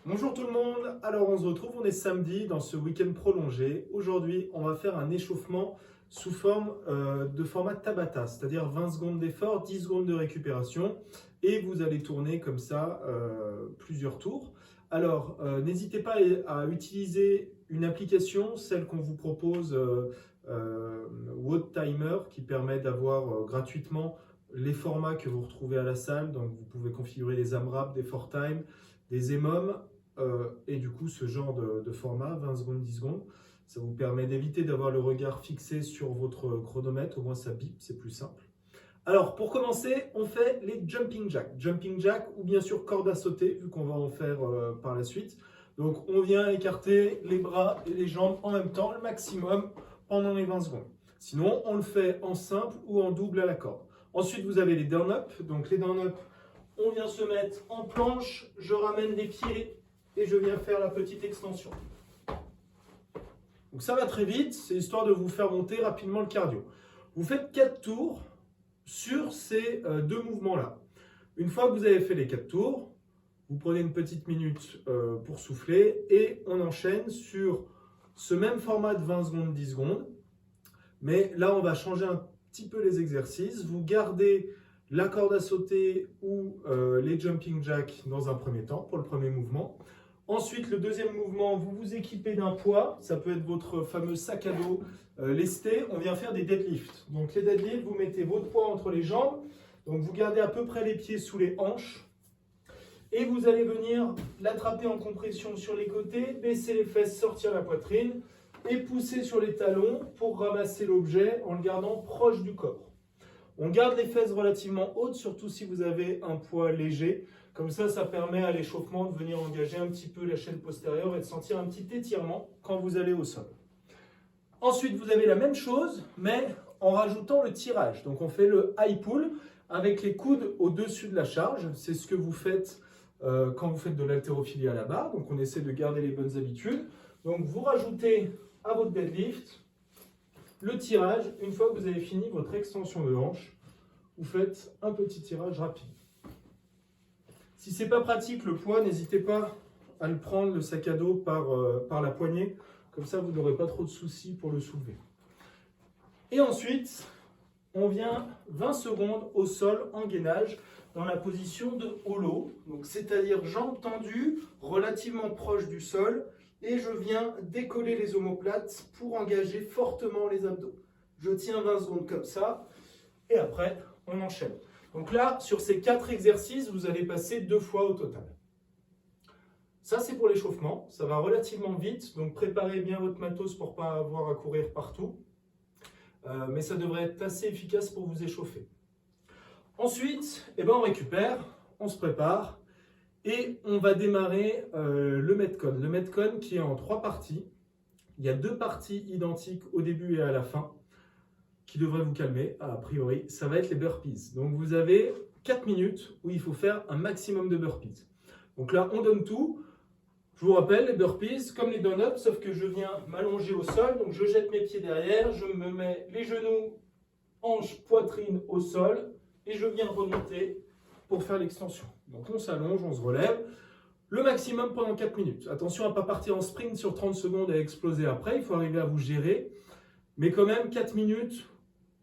Bonjour tout le monde, alors on se retrouve, on est samedi dans ce week-end prolongé. Aujourd'hui, on va faire un échauffement sous forme de format Tabata, c'est-à-dire 20 secondes d'effort, 10 secondes de récupération et vous allez tourner comme ça plusieurs tours. Alors, n'hésitez pas à utiliser une application, celle qu'on vous propose, WOD Timer, qui permet d'avoir gratuitement les formats que vous retrouvez à la salle. Donc, vous pouvez configurer des AMRAP, des ForTime, des EMOM. Et du coup, ce genre de format, 20 secondes, 10 secondes, ça vous permet d'éviter d'avoir le regard fixé sur votre chronomètre, au moins ça bip, c'est plus simple. Alors, pour commencer, on fait les jumping jacks. Jumping jack ou bien sûr corde à sauter, vu qu'on va en faire par la suite. Donc, on vient écarter les bras et les jambes en même temps, le maximum, pendant les 20 secondes. Sinon, on le fait en simple ou en double à la corde. Ensuite, vous avez les down-up. Donc, les down-up, on vient se mettre en planche, je ramène les pieds et je viens faire la petite extension. Donc ça va très vite, c'est histoire de vous faire monter rapidement le cardio. Vous faites 4 tours sur ces deux mouvements-là. Une fois que vous avez fait les 4 tours, vous prenez une petite minute pour souffler et on enchaîne sur ce même format de 20 secondes, 10 secondes. Mais là, on va changer un petit peu les exercices. Vous gardez la corde à sauter ou les jumping jacks dans un premier temps pour le premier mouvement. Ensuite, le deuxième mouvement, vous vous équipez d'un poids. Ça peut être votre fameux sac à dos lesté. On vient faire des deadlifts. Donc les deadlifts, vous mettez votre poids entre les jambes. Donc vous gardez à peu près les pieds sous les hanches. Et vous allez venir l'attraper en compression sur les côtés, baisser les fesses, sortir la poitrine et pousser sur les talons pour ramasser l'objet en le gardant proche du corps. On garde les fesses relativement hautes, surtout si vous avez un poids léger. Comme ça permet à l'échauffement de venir engager un petit peu la chaîne postérieure et de sentir un petit étirement quand vous allez au sol. Ensuite, vous avez la même chose, mais en rajoutant le tirage. Donc, on fait le high pull avec les coudes au-dessus de la charge. C'est ce que vous faites quand vous faites de l'haltérophilie à la barre. Donc, on essaie de garder les bonnes habitudes. Donc, vous rajoutez à votre deadlift le tirage. Une fois que vous avez fini votre extension de hanche, vous faites un petit tirage rapide. Si ce n'est pas pratique, le poids, n'hésitez pas à le prendre, le sac à dos, par la poignée. Comme ça, vous n'aurez pas trop de soucis pour le soulever. Et ensuite, on vient 20 secondes au sol en gainage dans la position de holo. C'est-à-dire jambes tendues, relativement proches du sol. Et je viens décoller les omoplates pour engager fortement les abdos. Je tiens 20 secondes comme ça. Et après, on enchaîne. Donc là, sur ces 4 exercices, vous allez passer 2 fois au total. Ça, c'est pour l'échauffement. Ça va relativement vite. Donc préparez bien votre matos pour ne pas avoir à courir partout. Mais ça devrait être assez efficace pour vous échauffer. Ensuite, on récupère, on se prépare. Et on va démarrer le Metcon. Le Metcon qui est en 3 parties. Il y a 2 parties identiques au début et à la fin qui devraient vous calmer, a priori. Ça va être les burpees. Donc vous avez 4 minutes où il faut faire un maximum de burpees. Donc là, on donne tout. Je vous rappelle, les burpees, comme les donuts, sauf que je viens m'allonger au sol. Donc je jette mes pieds derrière, je me mets les genoux, hanches, poitrine au sol et je viens remonter pour faire l'extension. Donc on s'allonge, on se relève, le maximum pendant 4 minutes. Attention à ne pas partir en sprint sur 30 secondes et exploser après, il faut arriver à vous gérer. Mais quand même, 4 minutes,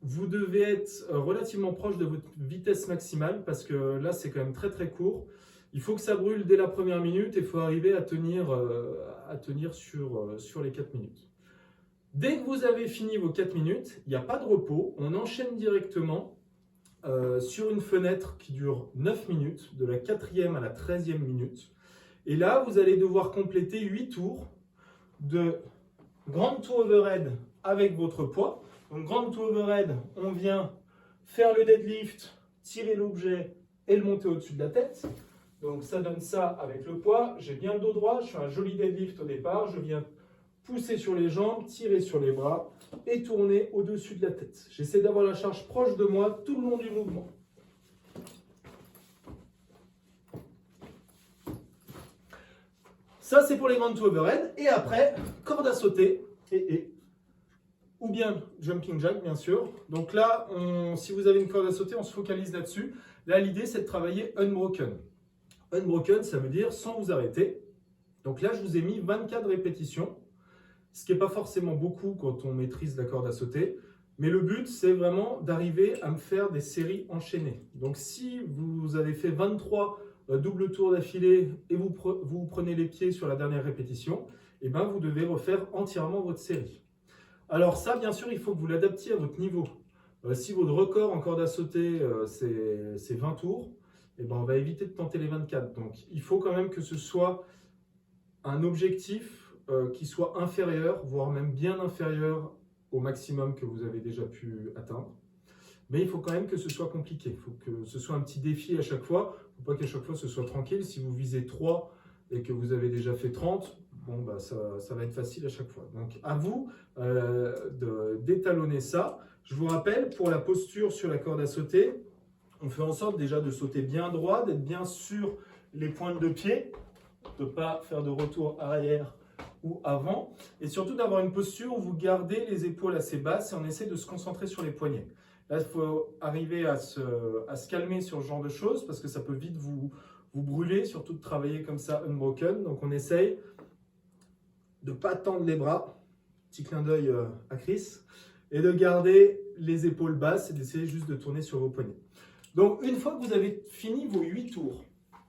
vous devez être relativement proche de votre vitesse maximale parce que là, c'est quand même très très court. Il faut que ça brûle dès la première minute et il faut arriver à tenir sur les 4 minutes. Dès que vous avez fini vos 4 minutes, il n'y a pas de repos, on enchaîne directement sur une fenêtre qui dure 9 minutes, de la 4e à la 13e minute. Et là, vous allez devoir compléter 8 tours de grande tour overhead avec votre poids. Donc, grande tour overhead, on vient faire le deadlift, tirer l'objet et le monter au-dessus de la tête. Donc, ça donne ça avec le poids. J'ai bien le dos droit, je fais un joli deadlift au départ. Je viens pousser sur les jambes, tirer sur les bras et tourner au-dessus de la tête. J'essaie d'avoir la charge proche de moi tout le long du mouvement. Ça, c'est pour les grandes tours overhead. Et après, corde à sauter ou bien jumping jack, bien sûr. Donc là, si vous avez une corde à sauter, on se focalise là-dessus. Là, l'idée, c'est de travailler unbroken. Unbroken, ça veut dire sans vous arrêter. Donc là, je vous ai mis 24 répétitions, ce qui n'est pas forcément beaucoup quand on maîtrise la corde à sauter. Mais le but, c'est vraiment d'arriver à me faire des séries enchaînées. Donc si vous avez fait 23 doubles tours d'affilée et vous prenez les pieds sur la dernière répétition, et ben vous devez refaire entièrement votre série. Alors ça, bien sûr, il faut que vous l'adaptiez à votre niveau. Si votre record en corde à sauter, c'est 20 tours, et ben on va éviter de tenter les 24. Donc il faut quand même que ce soit un objectif qui soit inférieur, voire même bien inférieur au maximum que vous avez déjà pu atteindre. Mais il faut quand même que ce soit compliqué. Il faut que ce soit un petit défi à chaque fois. Il ne faut pas qu'à chaque fois ce soit tranquille. Si vous visez 3 et que vous avez déjà fait 30, bon, bah, ça va être facile à chaque fois. Donc à vous d'étalonner ça. Je vous rappelle, pour la posture sur la corde à sauter, on fait en sorte déjà de sauter bien droit, d'être bien sur les pointes de pied, de ne pas faire de retour arrière ou avant, et surtout d'avoir une posture où vous gardez les épaules assez basses et on essaie de se concentrer sur les poignets. Là, il faut arriver à se calmer sur ce genre de choses parce que ça peut vite vous brûler, surtout de travailler comme ça unbroken. Donc on essaye de ne pas tendre les bras, petit clin d'œil à Chris, et de garder les épaules basses et d'essayer juste de tourner sur vos poignets. Donc une fois que vous avez fini vos 8 tours,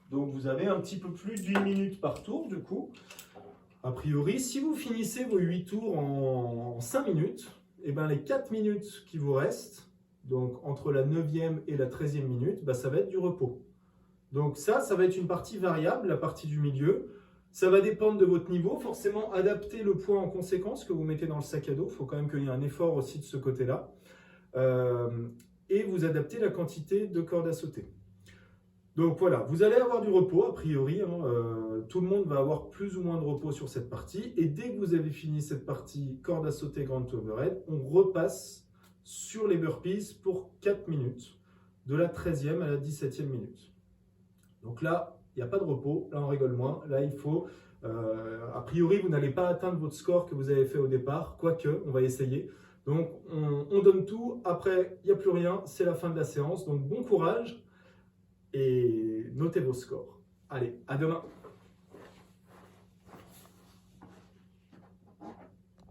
donc vous avez un petit peu plus d'1 minute par tour du coup, a priori, si vous finissez vos 8 tours en 5 minutes, et ben les 4 minutes qui vous restent, donc entre la 9e et la 13e minute, ben ça va être du repos. Donc ça va être une partie variable, la partie du milieu. Ça va dépendre de votre niveau. Forcément, adaptez le poids en conséquence que vous mettez dans le sac à dos. Il faut quand même qu'il y ait un effort aussi de ce côté-là. Et vous adaptez la quantité de cordes à sauter. Donc voilà, vous allez avoir du repos a priori, tout le monde va avoir plus ou moins de repos sur cette partie et dès que vous avez fini cette partie corde à sauter grand overhead, on repasse sur les burpees pour 4 minutes, de la 13e à la 17e minute. Donc là, il n'y a pas de repos, là on rigole moins, là il faut, a priori vous n'allez pas atteindre votre score que vous avez fait au départ, quoique on va essayer. Donc on donne tout, après il n'y a plus rien, c'est la fin de la séance, donc bon courage. Et notez vos scores. Allez, à demain!